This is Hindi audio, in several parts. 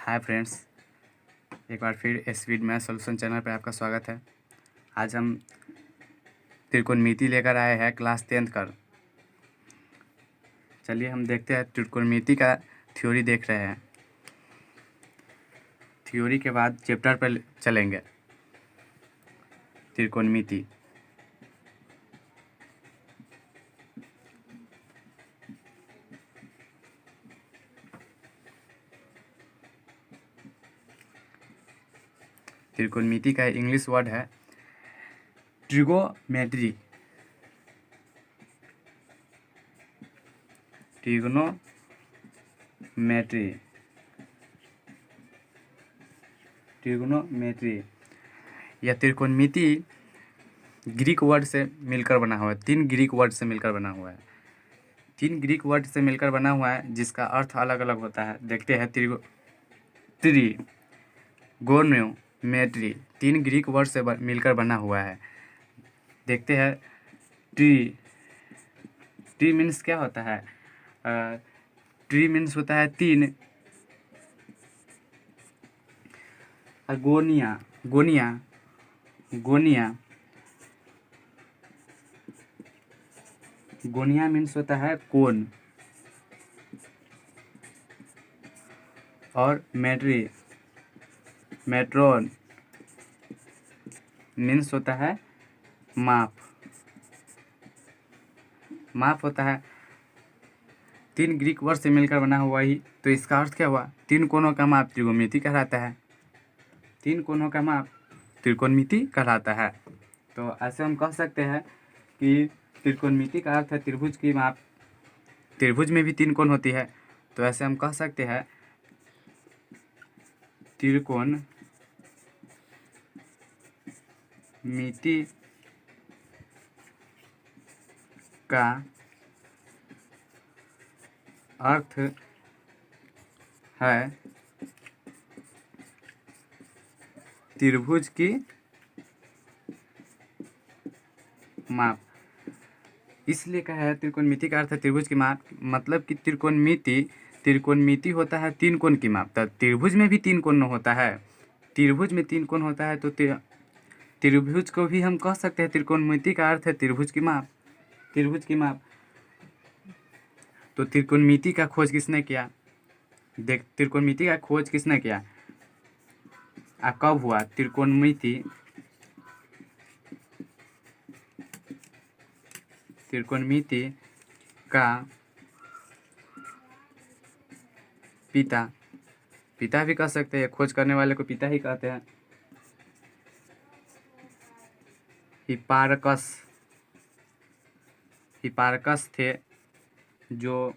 हाय फ्रेंड्स, एक बार फिर स्पीड मैथ सॉल्यूशन चैनल पर आपका स्वागत है। आज हम त्रिकोणमिति लेकर आए हैं क्लास 10th का। चलिए हम देखते हैं, त्रिकोणमिति का थ्योरी देख रहे हैं। थ्योरी के बाद चैप्टर पर चलेंगे। त्रिकोणमिति त्रिकोणमिति का इंग्लिश वर्ड है ट्रिगोमेट्री। ट्रिग्नोमेट्री ट्रिग्नोमेट्री यह त्रिकोणमिति ग्रीक वर्ड से मिलकर बना हुआ है। 3 ग्रीक वर्ड से मिलकर बना हुआ है। 3 ग्रीक वर्ड से मिलकर बना हुआ है, जिसका अर्थ अलग अलग होता है। देखते हैं, त्रिगोनोमेट्री 3 ग्रीक वर्ड से मिलकर बना हुआ है। देखते हैं, ट्री ट्री मीन्स क्या होता है? ट्री मीन्स होता है 3। गोनिया गोनिया गोनिया गोनिया मीन्स होता है कोन। और मेट्रोन मीन्स होता है माप होता है। 3 ग्रीक वर्ड से मिलकर बना हुआ ही, तो इसका अर्थ क्या हुआ? 3 कोनों का माप त्रिकोणमिति कहलाता है। 3 कोनों का माप त्रिकोणमिति कहलाता है। तो ऐसे हम कह सकते हैं कि त्रिकोणमिति का अर्थ है त्रिभुज की माप। त्रिभुज में भी 3 कोण होती है, तो ऐसे हम कह सकते हैं त्रिकोणमिति का अर्थ है त्रिभुज की माप। इसलिए कहा है त्रिकोणमिति का अर्थ है त्रिभुज की माप, मतलब कि त्रिकोणमिति होता है 3 कोण की माप। तो त्रिभुज में भी 3 कोण होता है। त्रिभुज में 3 कोण होता है, तो त्रिभुज को भी हम कह सकते हैं त्रिकोणमिति का अर्थ है त्रिभुज की माप। तो त्रिकोणमिति का खोज किसने किया? त्रिकोणमिति का खोज किसने किया? कब हुआ? त्रिकोणमिति का पिता भी कह सकते हैं। खोज करने वाले को पिता ही कहते हैं। हिपार्कस थे, जो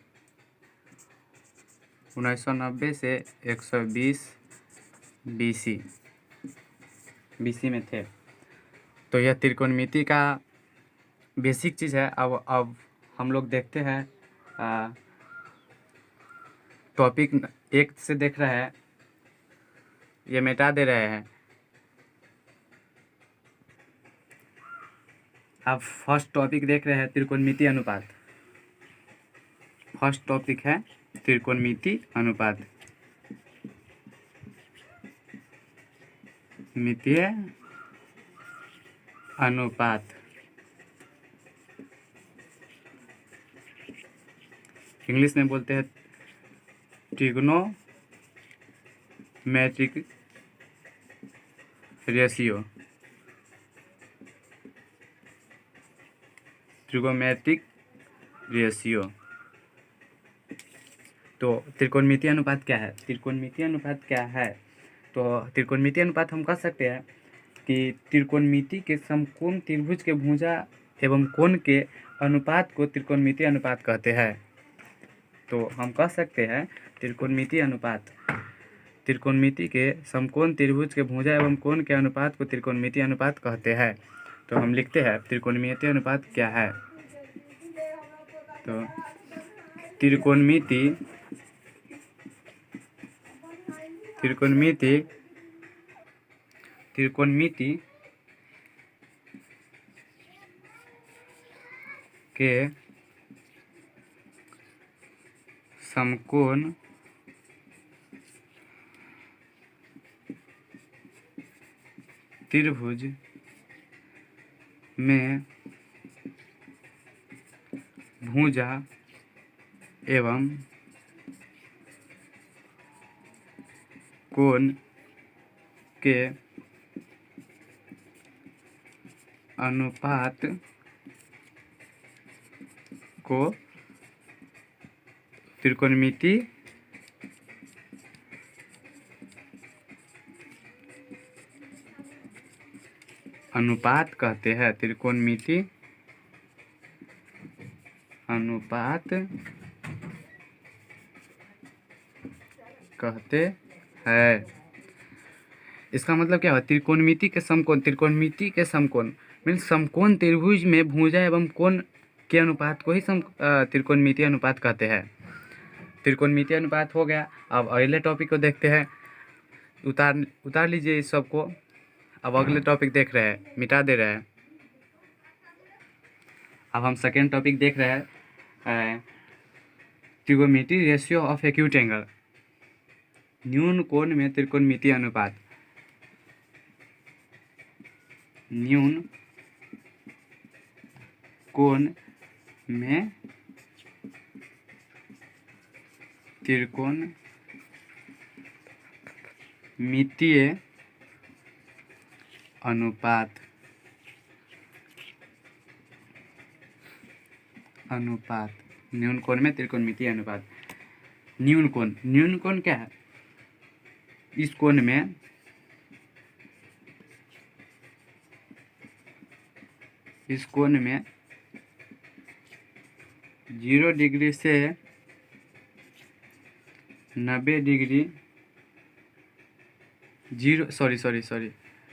1990 से 120 BC में थे। तो यह त्रिकोणमिति का बेसिक चीज़ है। अब हम लोग देखते हैं, टॉपिक 1 से देख रहे हैं, ये मिटा दे रहे हैं। अब फर्स्ट टॉपिक देख रहे हैं त्रिकोणमिति अनुपात। फर्स्ट टॉपिक है त्रिकोणमिति अनुपात। मितीय अनुपात इंग्लिश में बोलते हैं ट्रिग्नोमेट्रिक रेशियो। तो त्रिकोणमिति अनुपात क्या है? तो त्रिकोणमिति अनुपात हम कह सकते हैं कि त्रिकोणमिति के समकोण त्रिभुज के भुजा एवं कोण के अनुपात को त्रिकोणमिति अनुपात कहते हैं। तो हम कह सकते हैं त्रिकोणमिति के समकोण त्रिभुज के भुजा एवं कोण के अनुपात को त्रिकोणमिति अनुपात कहते हैं। तो हम लिखते हैं त्रिकोणमिति अनुपात क्या है। तो त्रिकोणमिति के समकोण त्रिभुज में भुजा एवं कोण के अनुपात को त्रिकोणमिति अनुपात कहते हैं। त्रिकोणमिति अनुपात कहते हैं। इसका मतलब क्या है? त्रिकोणमिति के समकोण, त्रिकोणमिति के समकोण मीन्स समकोण त्रिभुज में भुजा एवं कोण के अनुपात को ही त्रिकोणमिति अनुपात कहते हैं। त्रिकोणमिति अनुपात हो गया। अब अगले टॉपिक को देखते हैं। उतार लीजिए इस सब को। अब अगले टॉपिक देख रहे हैं, मिटा दे रहे हैं। अब हम सेकेंड टॉपिक देख रहे हैं, trigonometry ratio of acute angle, न्यून कोण में त्रिकोणमिति अनुपात। न्यून कोण में त्रिकोणमितीय अनुपात। न्यून कोण में त्रिकोणमितीय अनुपात। न्यून कोण क्या है? इस कोण में इस कोण में 0 डिग्री से 90 डिग्री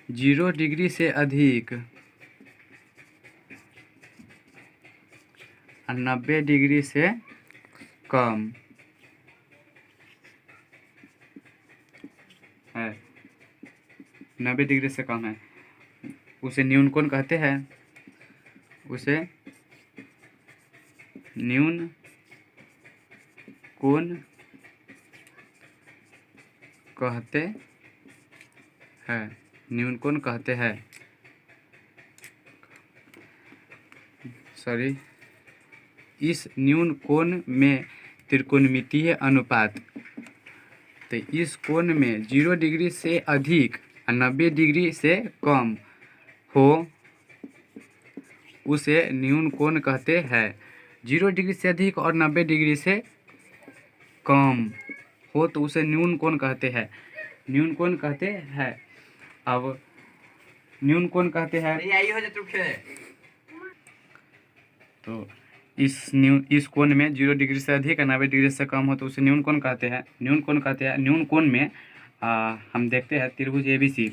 0 डिग्री से अधिक और 90 डिग्री से कम है। 90 डिग्री से कम है, उसे न्यून कोण कहते हैं। उसे न्यून कोण कहते हैं। न्यून कोण कहते हैं। इस न्यून कोण में त्रिकोणमितीय अनुपात, तो इस कोण में 0 डिग्री से अधिक और 90 डिग्री से कम हो उसे न्यून कोण कहते हैं। 0 डिग्री से अधिक और 90 डिग्री से कम हो तो उसे न्यून कोण कहते हैं। न्यून कोण कहते हैं। अब न्यून कोण कहते हैं तो इस कोण में 0 डिग्री से अधिक और 90 डिग्री से कम हो तो उसे न्यून कोण कहते हैं। न्यून कोण कहते हैं। न्यून कोण में हम देखते हैं त्रिभुज ABC।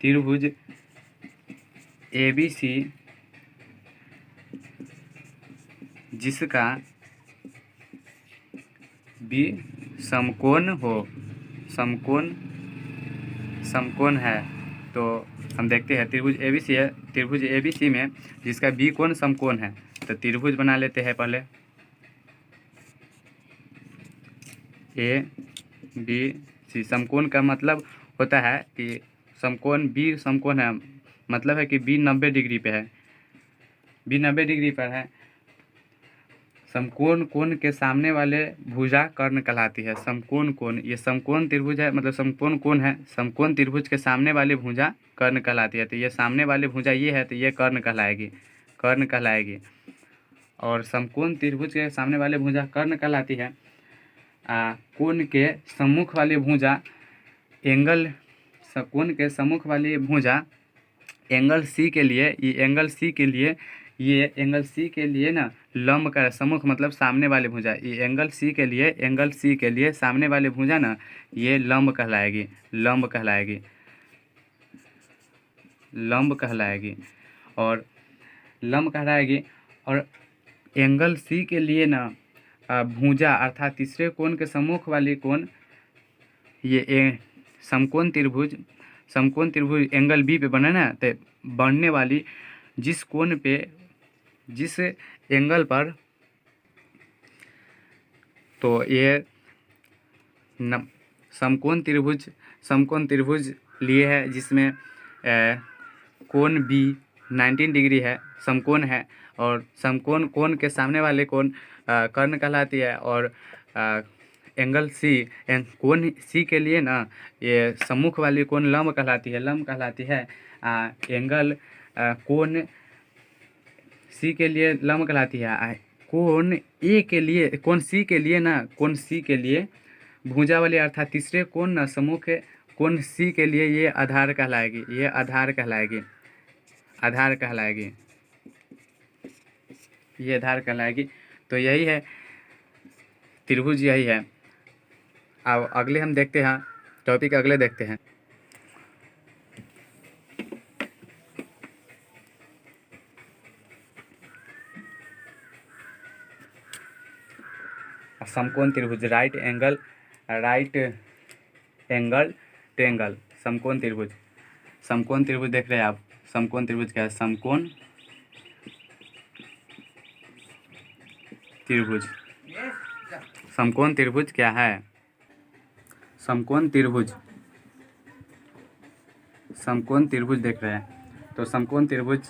त्रिभुज ABC जिसका भी समकोण हो, समकोण है, तो हम देखते हैं त्रिभुज ABC है। त्रिभुज ABC में जिसका भी कोण समकोण है, तो त्रिभुज बना लेते हैं पहले। ABC समकोण का मतलब होता है कि समकोण B समकोण है, मतलब है कि B 90 डिग्री पे है। B 90 डिग्री पर है। समकोण कोण के सामने वाले भुजा कर्ण कहलाती है। समकोण कोण, ये समकोण त्रिभुज है, मतलब समकोण कोण है। समकोण त्रिभुज के सामने वाले भुजा कर्ण कहलाती है। तो ये सामने वाले भुजा ये है, तो ये कर्ण कहलाएगी। और समकोण त्रिभुज के सामने वाले भुजा कर्ण कहलाती है। कोण के सम्मुख वाली भुजा कोण के सम्मुख वाली भुजा एंगल सी के लिए, ये एंगल सी के लिए ना लंब का सम्मुख मतलब सामने वाले भुजा, ये एंगल सी के लिए सामने वाले भुजा ना ये लंब कहलाएगी। और एंगल सी के लिए ना भुजा अर्थात तीसरे कोण के सम्मुख वाली कोण, ये समकोण त्रिभुज एंगल बी पे बने ना, तो बनने वाली जिस एंगल पर, तो ये समकोण त्रिभुज लिए है जिसमें कोण बी 19 डिग्री है, समकोण है, और समकोण कोण के सामने वाले कोण कर्ण कहलाती है, और एंगल सी कोण सी के लिए ना ये सम्मुख वाली कोण लंब कहलाती है। एंगल कोण सी के लिए लंब कहलाती है। कोण ए के लिए, कोण सी के लिए ना, कोण सी के लिए भुजा वाली अर्थात तीसरे कोण ना सम्मुख कोण सी के लिए ये आधार कहलाएगी, ये आधार कहलाएगी। तो यही है त्रिभुज, यही है। अब अगले हम देखते हैं टॉपिक, अगले देखते हैं। समकोण त्रिभुज, राइट एंगल ट्रायंगल, समकोण त्रिभुज देख रहे हैं आप। समकोण त्रिभुज क्या है? समकोण त्रिभुज क्या है? समकोण त्रिभुज देख रहे हैं। तो समकोण त्रिभुज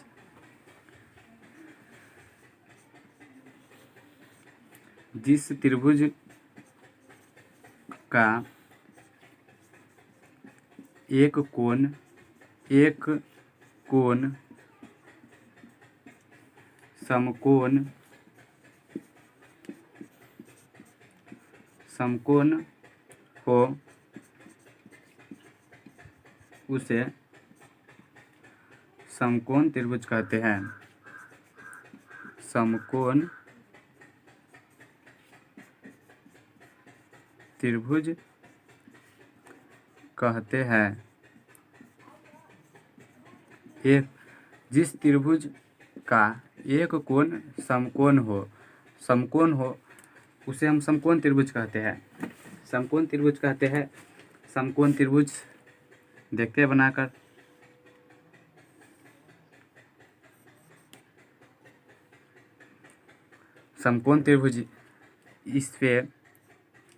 जिस त्रिभुज का एक कोण समकोण हो उसे समकोण त्रिभुज कहते हैं। समकोण त्रिभुज कहते हैं। एक जिस त्रिभुज का एक कोण समकोण हो उसे हम समकोण त्रिभुज कहते हैं। समकोण त्रिभुज देखते हैं बनाकर। समकोण त्रिभुज, इस पे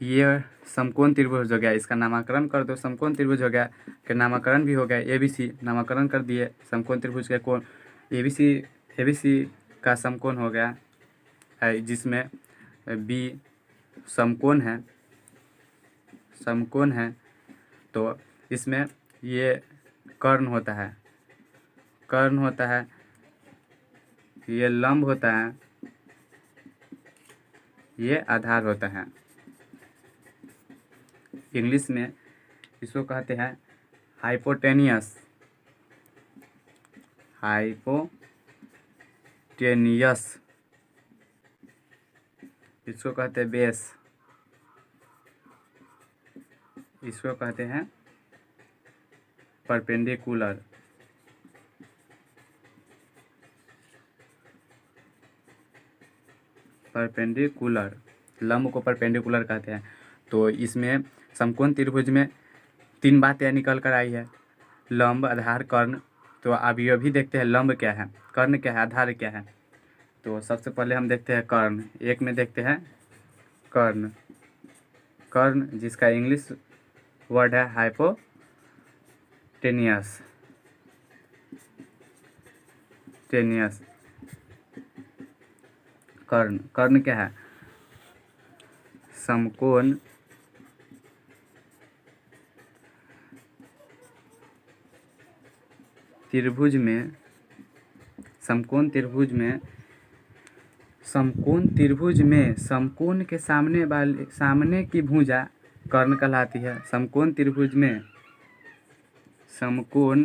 ये समकोण त्रिभुज हो गया, इसका नामकरण कर दो, समकोण त्रिभुज हो गया, के नामकरण भी हो गया। ABC नामकरण कर दिए समकोण त्रिभुज के कोण। ABC का समकोण हो गया है, जिसमें B समकोण है। तो इसमें ये कर्ण होता है, ये लंब होता है, ये आधार होता है। इंग्लिश में इसको कहते हैं हाइपोटेनियस, इसको कहते हैं बेस, इसको कहते हैं परपेंडिकुलर। लंब को परपेंडिकुलर कहते हैं। तो इसमें समकोण त्रिभुज में 3 बातें निकल कर आई है, लंब, आधार, कर्ण। तो अब ये भी देखते हैं लंब क्या है, कर्ण क्या है, आधार क्या है। तो सबसे पहले हम देखते हैं कर्ण। एक में देखते हैं कर्ण, जिसका इंग्लिश वर्ड है हाइपोटेनियस। कर्ण क्या है? समकोण त्रिभुज में समकोण के सामने की भुजा कर्ण कहलाती है। समकोण त्रिभुज में समकोण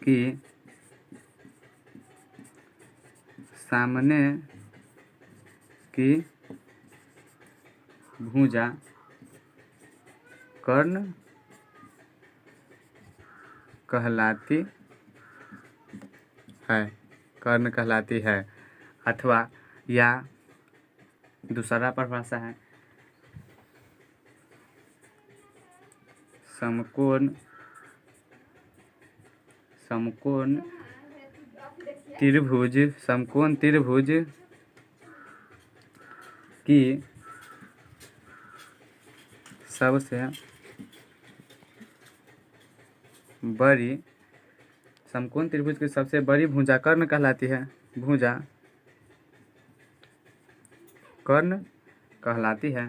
की सामने की भुजा कर्ण कहलाती है। अथवा या दूसरा परिभाषा है समकोण त्रिभुज की सबसे बड़ी समकोण त्रिभुज की सबसे बड़ी भुजा कर्ण कहलाती है। भुजा कर्ण कहलाती है।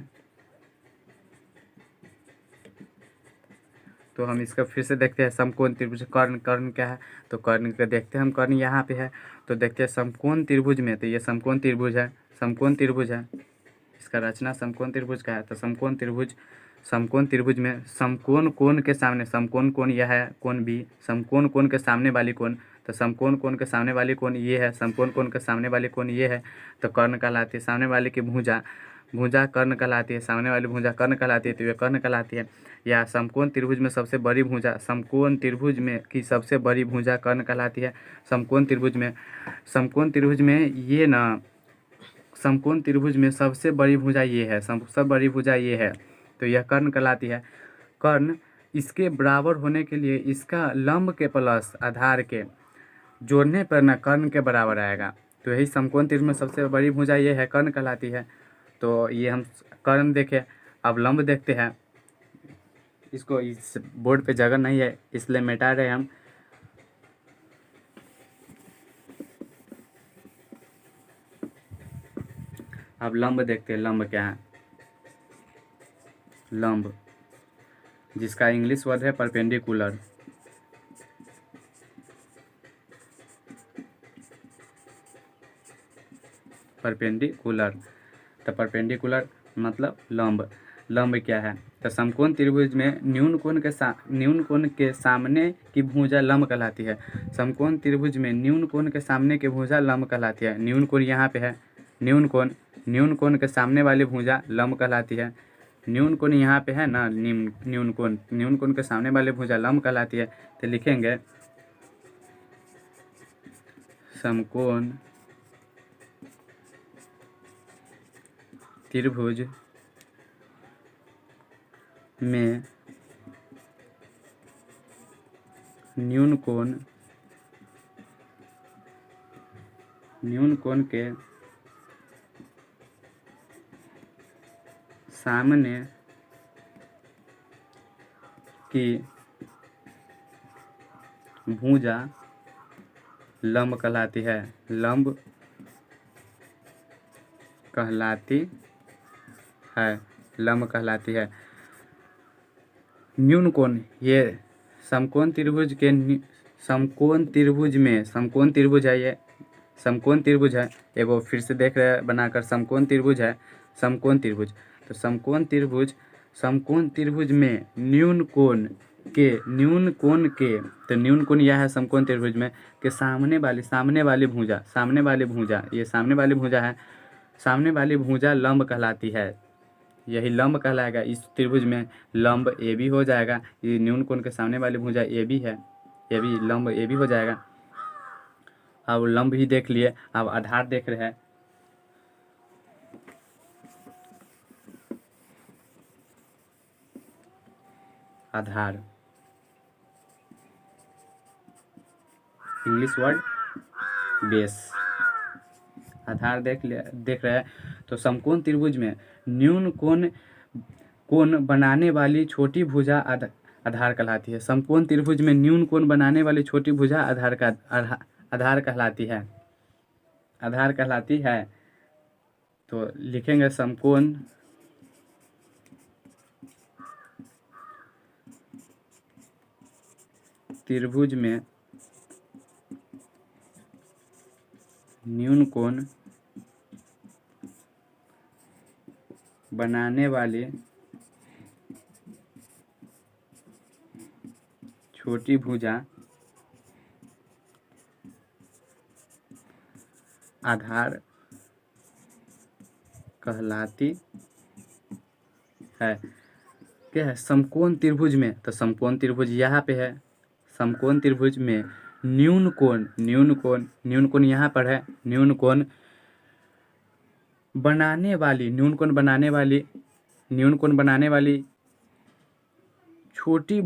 तो हम इसका फिर से देखते हैं समकोण त्रिभुज कर्ण। कर्ण क्या है? तो कर्ण का देखते हैं हम। कर्ण यहाँ पे है तो देखते हैं समकोण त्रिभुज में। तो ये समकोण त्रिभुज है, समकोण त्रिभुज है। इसका रचना समकोण त्रिभुज का है। तो समकोण त्रिभुज में समकोण कोण के सामने, समकोण कोण यह है, कोण बी, समकोण कोण के सामने वाली कोण, तो समकोण कोण के सामने वाली कोण ये है, समकोण कोण के सामने वाली कोण ये है। तो कर्ण कहलाती है। सामने वाले की भुजा कर्ण कहलाती है। सामने वाली भुजा कर्ण कहलाती है, तो ये कर्ण कहलाती है। या समकोण त्रिभुज में सबसे बड़ी भुजा, समकोण त्रिभुज में की सबसे बड़ी भुजा कर्ण कहलाती है। समकोण त्रिभुज में ये ना, समकोण त्रिभुज में सबसे बड़ी भुजा ये है, सबसे बड़ी भुजा ये है, तो यह कर्ण कहलाती है। कर्ण इसके बराबर होने के लिए इसका लंब के प्लस आधार के जोड़ने पर ना कर्ण के बराबर आएगा। तो यही समकोण त्रिभुज में सबसे बड़ी भुजा ये है, कर्ण कहलाती है। तो ये हम कर्ण देखे। अब लंब देखते हैं। इसको इस बोर्ड पे जगह नहीं है इसलिए मिटा रहे हम। अब लंब देखते हैं। लंब क्या है? लंब जिसका इंग्लिश वर्ड है परपेंडिकुलर। परपेंडिकुलर, तो परपेंडिकुलर मतलब लंब। लंब क्या है? तो समकोण त्रिभुज में न्यून कोण के सामने की भुजा लंब कहलाती है। समकोण त्रिभुज में न्यून कोण के सामने की भुजा लंब कहलाती है। न्यून कोण यहाँ पे है, न्यून कोण के सामने वाली भुजा लंब कहलाती है। न्यून कोण यहाँ पे है ना, न्यून कोण के सामने वाली भुजा लंब कहलाती है। तो लिखेंगे समकोण त्रिभुज में न्यून कोण के सामने की भुजा लंब कहलाती है। लंब कहलाती है, लंब कहलाती है। न्यून कोण, ये समकोण त्रिभुज में समकोण त्रिभुज है, ये समकोण त्रिभुज है। एगो फिर से देख रहे हैं बनाकर, समकोण त्रिभुज है, समकोण त्रिभुज। तो समकोण त्रिभुज में न्यून कोण के, तो न्यून कोण यह है समकोण त्रिभुज में के सामने वाली भुजा, ये सामने वाली भुजा है। सामने वाली भुजा लंब कहलाती है। यही लंब कहलाएगा। इस त्रिभुज में लंब ए बी हो जाएगा। ये न्यून कोण के सामने वाली भुजा ए बी है, ये भी लंब ए बी हो जाएगा। अब लंब ही देख लिए, अब आधार देख रहे हैं। आधार इंग्लिश वर्ड बेस। आधार देख रहे हैं। तो समकोण त्रिभुज में न्यून कोण बनाने वाली छोटी भुजा आधार कहलाती है। समकोण त्रिभुज में न्यून कोण बनाने वाली छोटी भुजा आधार कहलाती है, आधार कहलाती है। तो लिखेंगे समकोण त्रिभुज में न्यून कोण बनाने वाली छोटी भुजा आधार कहलाती है। क्या है? समकोण त्रिभुज में, तो समकोण त्रिभुज यहाँ पे है। समकोण त्रिभुज में न्यून कोण यहाँ पर है। न्यून कोण बनाने वाली छोटी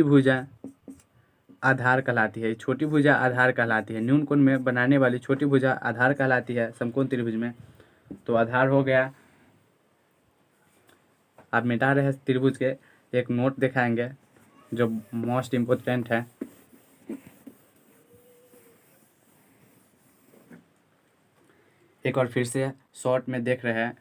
भुजा आधार कहलाती है। छोटी भुजा आधार कहलाती है। न्यून कोण में बनाने वाली छोटी भुजा आधार कहलाती है समकोण त्रिभुज में। तो आधार हो गया। आप मिटा रहे हैं त्रिभुज के, एक नोट दिखाएंगे जो मोस्ट इम्पोर्टेंट है। एक और फिर से शॉर्ट में देख रहे हैं।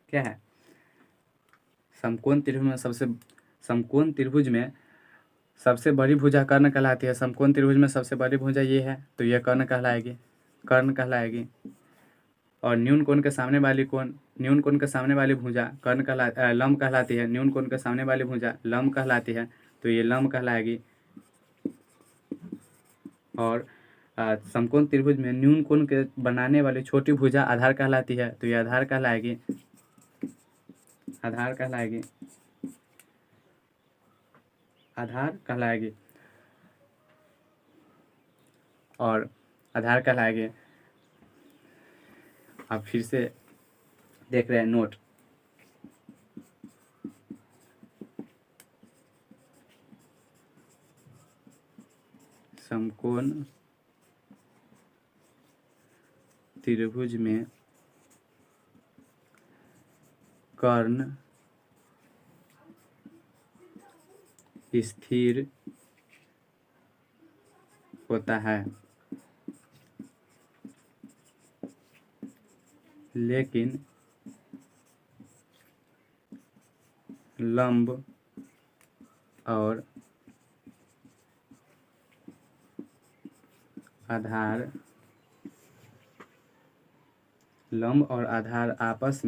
क्या है? समकोण त्रिभुज में सबसे बड़ी भुजा कर्ण कहलाती है। समकोण त्रिभुज में सबसे बड़ी भुजा ये है, तो ये कर्ण कहलाएगी। और न्यून कोण के सामने वाली भुजा लंब कहलाती है। न्यून कोण के सामने वाली भुजा लंब कहलाती है, तो ये लंब कहलाएगी। और समकोण त्रिभुज में न्यून कोण के बनाने वाली छोटी भुजा आधार कहलाती है, तो ये आधार कहलाएगी। और आधार कहलाएगी। आप फिर से देख रहे हैं नोट। समकोण त्रिभुज में कर्ण स्थिर होता है, लेकिन लंब और आधार आपस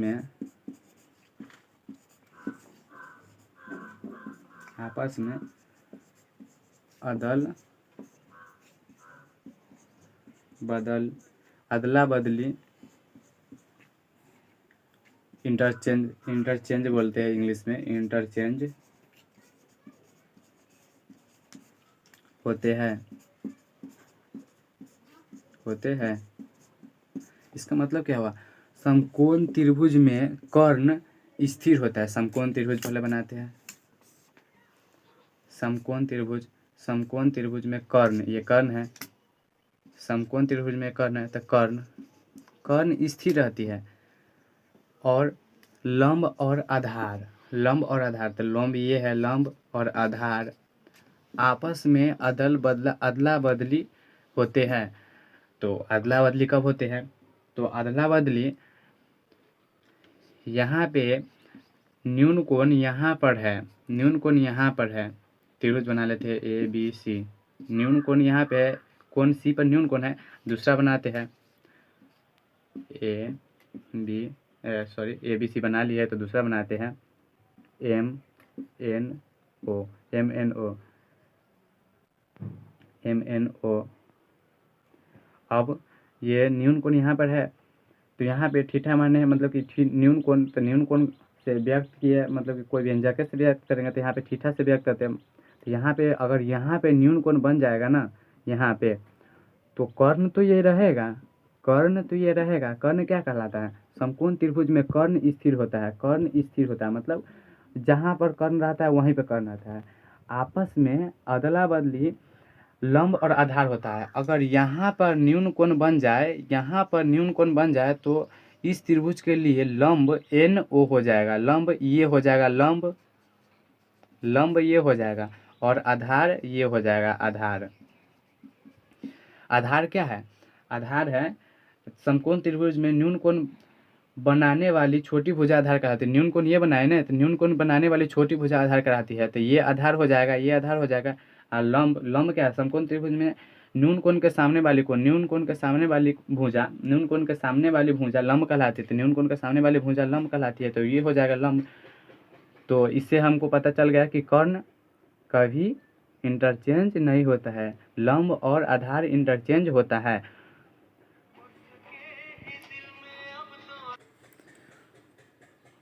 में अदला बदली इंटरचेंज बोलते हैं इंग्लिश में, इंटरचेंज होते हैं। इसका मतलब क्या हुआ? समकोण त्रिभुज में कर्ण स्थिर होता है। समकोण त्रिभुज पहले बनाते हैं। समकोण त्रिभुज में कर्ण, ये कर्ण है। समकोण त्रिभुज में कर्ण है, तो कर्ण स्थिर रहती है। और लंब और आधार, तो लंब ये है, लंब और आधार आपस में अदला बदली होते हैं। तो अदला बदली कब होते हैं? तो अदला बदली यहाँ पे न्यून कोण यहाँ पर है, त्रिभुज बना लेते हैं ABC। न्यून कोण यहाँ पे, कोण C पर न्यून कोण है, दूसरा बनाते हैं ABC बना लिया है, तो दूसरा बनाते हैं MNO। अब ये न्यून कोण यहाँ पर है, तो यहाँ पे थीटा माने है, मतलब कि न्यून कोण, तो न्यून कोण से व्यक्त किया, मतलब कि कोई व्यंजक से व्यक्त करेंगे तो यहाँ पे थीटा से व्यक्त करते हैं। तो यहाँ पे अगर यहाँ पे न्यून कोण बन जाएगा ना, यहाँ पे, तो कर्ण तो ये रहेगा। कर्ण क्या कहलाता है? समकोण त्रिभुज में कर्ण स्थिर होता है। मतलब जहाँ पर कर्ण रहता है वहीं पे कर्ण रहता है। आपस में अदला बदली लंब और आधार होता है। अगर यहाँ पर न्यून कोण बन जाए, तो इस त्रिभुज के लिए लंब NO हो जाएगा। लंब ये हो जाएगा और आधार ये हो जाएगा। आधार क्या है? आधार है समकोण त्रिभुज में न्यून कोण बनाने वाली छोटी भुजा आधार कहलाती है। न्यून कोण ये बनाए ना, तो न्यून कोण बनाने वाली छोटी भुजा आधार कहलाती है, तो ये आधार हो जाएगा। और लंब क्या है? समकोण त्रिभुज में न्यून कोण के सामने वाली भुजा लंब कहलाती है, तो न्यून कोण के सामने वाली भुजा लंब कहलाती है, तो ये हो जाएगा लंब। तो इससे हमको पता चल गया कि कर्ण कभी इंटरचेंज नहीं होता है, लंब और आधार इंटरचेंज होता है।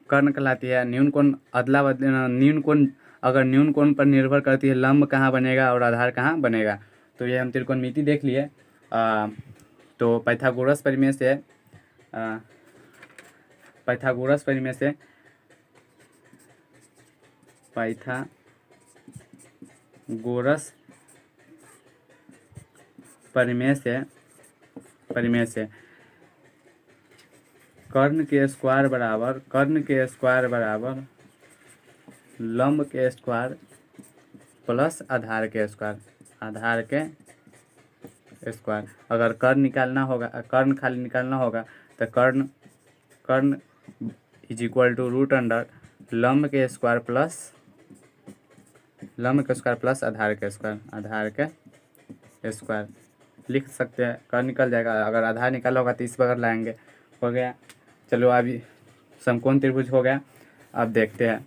कर्ण कहलाती है। न्यून कोण अगर न्यून कोण पर निर्भर करती है लंब कहाँ बनेगा और आधार कहाँ बनेगा। तो ये हम त्रिकोणमिति देख लिए। तो पाइथागोरस परिमेय से पाइथागोरस परिमेय से कर्ण के स्क्वायर बराबर लंब के स्क्वायर प्लस आधार के स्क्वायर। अगर कर्ण खाली निकालना होगा तो कर्ण is equal to root under लंब के स्क्वायर प्लस आधार के स्क्वायर लिख सकते हैं। कर्ण निकल जाएगा, अगर आधार निकाला होगा तो इस बगल लाएंगे, हो गया। चलो अभी समकोण त्रिभुज हो गया। अब देखते हैं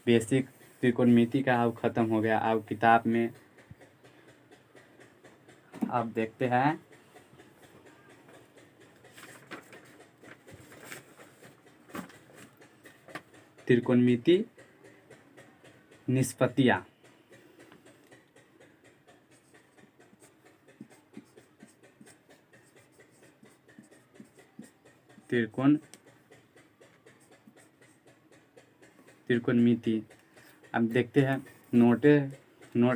बेसिक त्रिकोणमिति का अब खत्म हो गया। अब किताब में अब देखते हैं त्रिकोणमिति निष्पत्तियाँ। त्रिकोणमिति अब देखते हैं नोट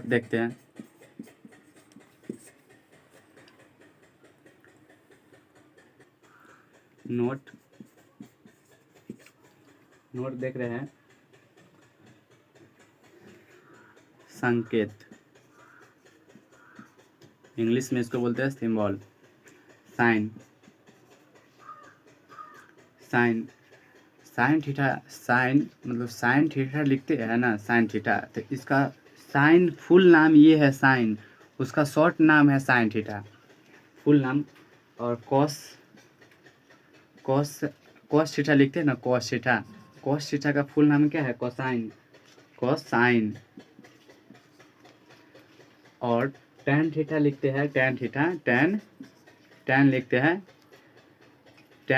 देखते हैं। नोट देख रहे हैं। संकेत, इंग्लिश में इसको बोलते हैं सिंबल। साइन मतलब साइन थीटा लिखते हैं ना, साइन थीटा। तो इसका साइन फुल नाम ये है साइन, उसका शॉर्ट नाम है साइन थीटा फुल नाम। और कॉस थीटा लिखते हैं ना, कॉस थीटा का फुल नाम क्या है? कोसाइन। और टैन थीटा लिखते हैं, टैन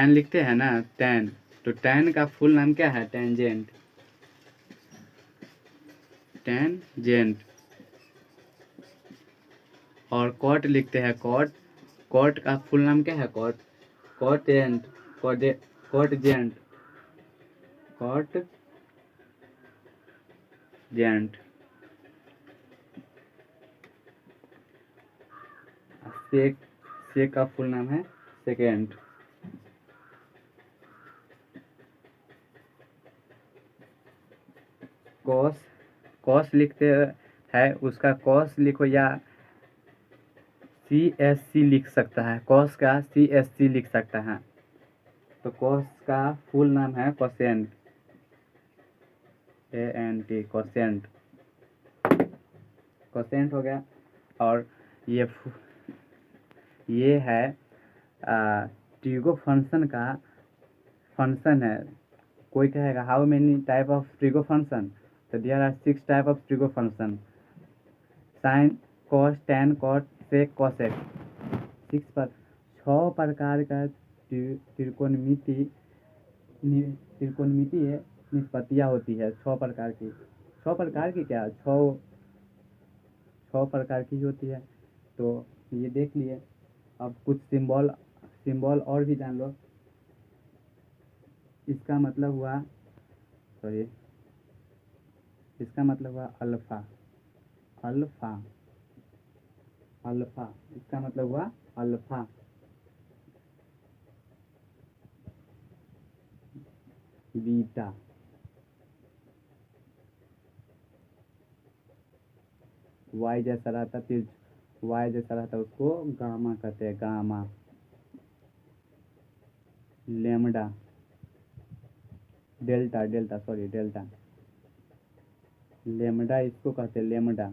लिखते हैं ना, टैन। तो टैन का फुल नाम क्या है? टेंजेंट। और कॉट लिखते हैं, कॉट का फुल नाम क्या है? कॉटजेंट। सेक का फुल नाम है सेकेंड। कॉस लिखते हैं, उसका कॉस लिखो या CSC लिख सकता है, कॉस का CSC लिख सकता है। तो कॉस का फुल नाम है कोसेंट, ANT, कोसेंट हो गया। और ये है ट्रिगो फंक्शन का फंक्शन है। कोई कहेगा how many type of trigo function? तो there are 6 type of trigo function. Sine, cos, tan, cot, sec, cosec. 6 प्रकार का त्रिकोणमिति है, निष्पत्तियाँ होती है 6 प्रकार की। 6 प्रकार की क्या? 6 प्रकार की होती है। तो ये देख लिए। अब कुछ सिंबल और भी जान लो। इसका मतलब हुआ अल्फा। इसका मतलब हुआ अल्फा। बीटा, Y जैसा रहता उसको गामा कहते हैं, गामा। लेमडा, डेल्टा, लेमडा इसको कहते हैं, लेमडा।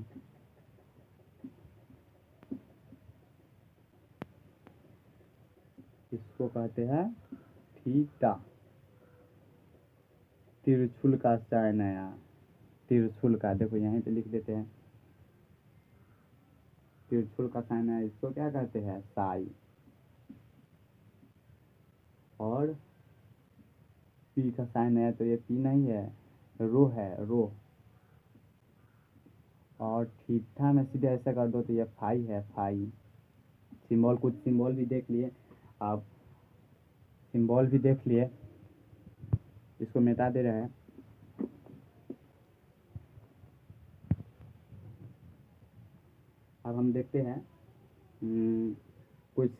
इसको कहते हैं थीटा। तिरछुल का साइन आया, तिरछुल का, देखो यहीं पे लिख देते हैं। तिरछुल का साइन है, इसको क्या कहते हैं? साई। और पी का साइन है, तो ये पी नहीं है, रो है, रो। और थीटा में सीधे ऐसा कर दो तो ये फाई है, फाई। कुछ सिंबल भी देख लिए आप, इसको मिटा दे रहे हैं। अब हम देखते हैं कुछ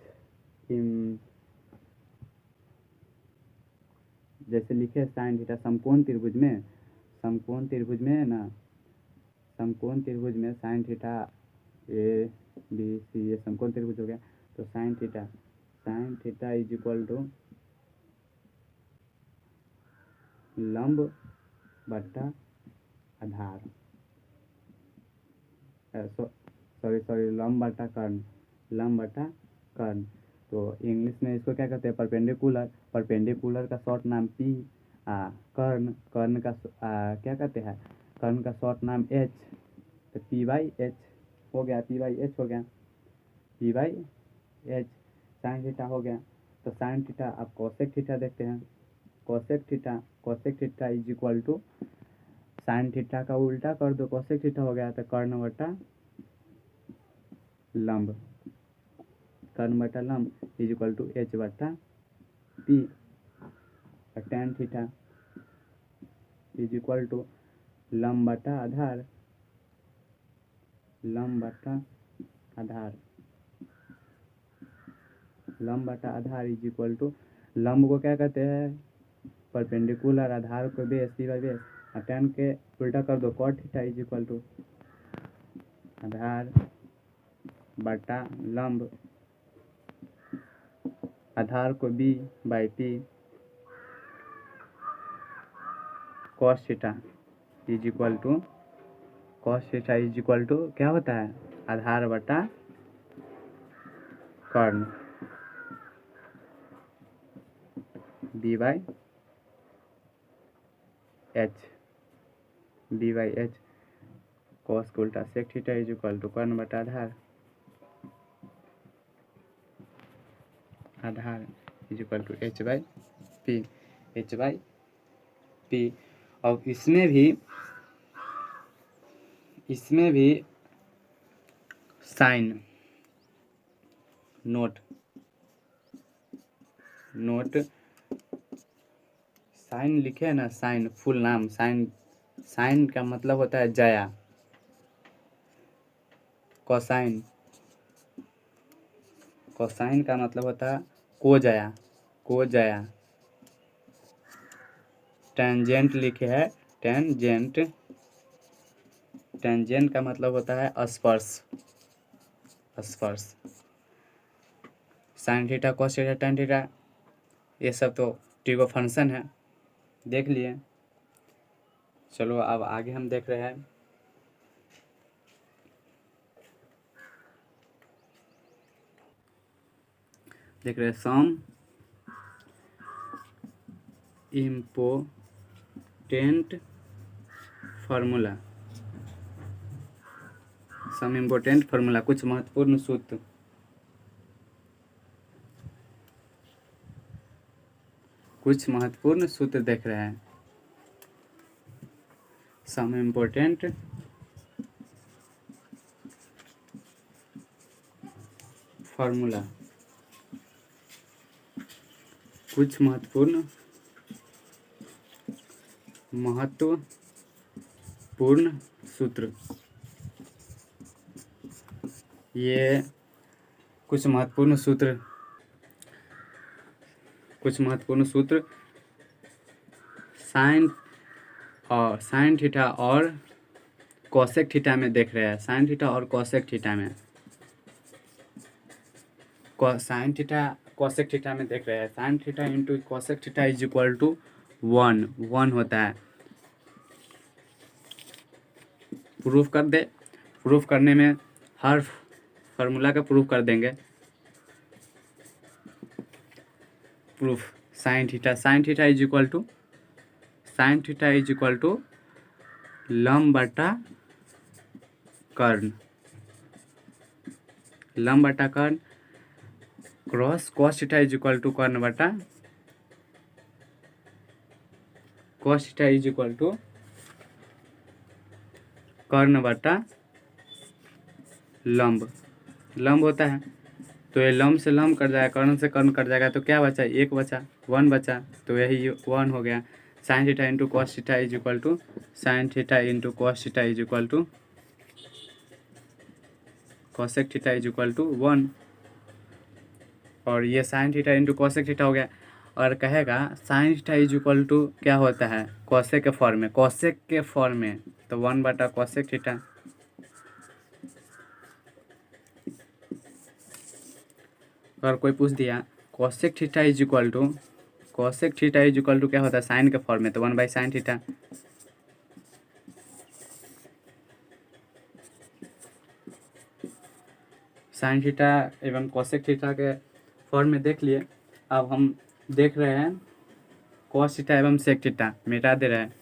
जैसे लिखे साइन थीटा समकोण त्रिभुज में है ना, समकोण त्रिभुज में sine theta A B C, ये समकोण त्रिभुज हो गया। तो sine theta is equal to लंब बट्टा आधार, सॉरी लंब बट्टा कर्ण। तो इंग्लिश में इसको क्या कहते हैं, परपेंडिकुलर का शॉर्ट नाम पी, कर्ण का क्या कहते हैं, कर्ण का शॉर्ट नाम एच। तो पी बाई एच हो गया, P by H sine theta हो गया। तो साइन थीटा, अब कोसेक थीटा देखते हैं। Cosec theta is equal to sine theta का उल्टा कर दो, कोसेक थीटा हो गया। तो कर्ण बटा लंब इज इक्वल टू एच बटा P. Tan theta is equal to लंब बटा आधार इज इक्वल टू, लंब को क्या कहते हैं, परपेंडिकुलर, आधार को बेस, पी बाई बेस। और टेन के उल्टा कर दो, cot theta is equal to आधार बटा लंब, आधार को B by P, cos theta is equal to क्या होता है, आधार बटा कर्ण, बी बाई एच, कॉस को उल्टा sec theta is equal to कर्ण बटा आधार is equal to H by P. और इसमें भी साइन नोट साइन लिखे है ना, साइन फुल नाम, साइन का मतलब होता है जया, कोसाइन का मतलब होता है को जया। टेंजेंट लिखे है, टेंजेंट का मतलब होता है स्पर्श। Sine theta, cos theta, ten theta, ये सब तो ट्रिगो फंक्शन है, देख लिए। चलो अब आगे हम देख रहे हैं सम इम्पोर्टेंट फार्मूला, कुछ महत्वपूर्ण सूत्र देख रहे हैं। सम इम्पोर्टेंट फार्मूला, कुछ महत्वपूर्ण सूत्र। ये कुछ महत्वपूर्ण सूत्र साइन थीटा और कोसेक थीटा में देख रहे हैं। साइन थीटा और कोसेक थीटा में कोसेक थीटा में देख रहे हैं। Sine theta into cosec theta is equal to 1 होता है। प्रूफ करने में हर फार्मूला का प्रूफ कर देंगे। Proof sine theta is equal to लंब बटा कर्ण, cross cos theta is equal to कर्ण बटा लंब होता है। तो ये लंब से लंब कट जाएगा, कर्ण से कर्ण कट जाएगा, तो क्या बचा, 1 बचा। तो यही 1 हो गया। Sine theta into cos theta is equal to cosec theta is equal to 1, और ये sine theta into cosec theta हो गया। और कहेगा sine theta is equal to क्या होता है, कॉसेक के फॉर्म में, कॉसेक के फॉर्म में, तो 1 बटा कॉसेक थीटा। अगर कोई पूछ दिया cosec theta is equal to, cosec theta is equal to क्या होता है, साइन के फॉर्म में, तो 1 by sine theta. Sine theta एवं कॉसेक थीटा के फॉर्म में देख लिए। अब हम देख रहे हैं कॉस थीटा एवं सेक थीटा, मिटा दे रहे हैं।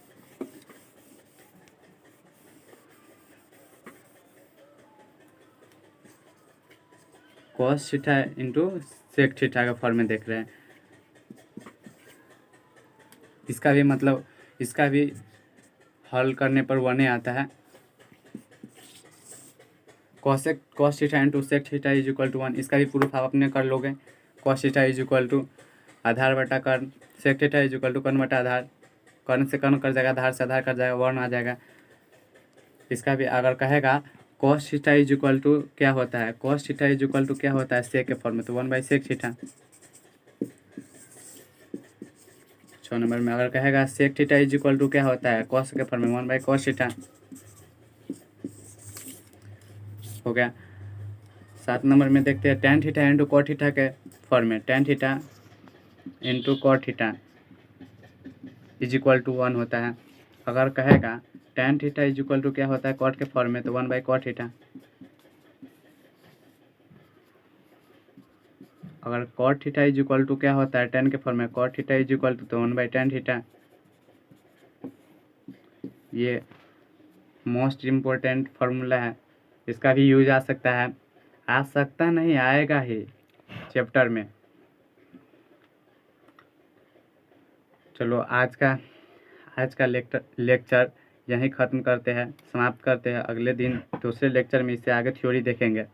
Cos theta into sec theta के फॉर्म में देख रहे हैं। इसका भी मतलब, इसका भी हल करने पर 1 आता है। Cos theta into sec theta is equal to 1, इसका भी प्रूफ आप अपने कर लोगे। Cos theta is equal to आधार बटा कर्ण, sec theta is equal to कर्ण बटा आधार, कर्ण से कर्ण कर जाएगा, आधार से आधार कर जाएगा, 1 आ जाएगा। इसका भी अगर कहेगा cos theta is equal to क्या होता है, cos theta is equal to क्या होता है सेक के फॉर्म में, तो 1 बाई सेक थीटा। 6 नंबर में अगर कहेगा sec theta is equal to क्या होता है, कॉस के फॉर्म में, 1 बाई कॉस थीटा हो गया। 7 नंबर में देखते हैं tan theta into cot theta के फॉर्म में, tan theta into cot theta is equal to 1 होता है। अगर कहेगा tan theta is equal to क्या होता है कॉट के फॉर्म में, तो 1 बाई कॉट थीटा। अगर cot theta is equal to क्या होता है टेन के फॉर्म में, cot theta is equal to तो 1 बाई टेन थीटा। ये मोस्ट इम्पोर्टेंट फार्मूला है, इसका भी यूज आ सकता है, आ सकता नहीं आएगा ही चैप्टर में। चलो आज का लेक्चर यहीं ख़त्म करते हैं, समाप्त करते हैं। अगले दिन दूसरे लेक्चर में इससे आगे थ्योरी देखेंगे।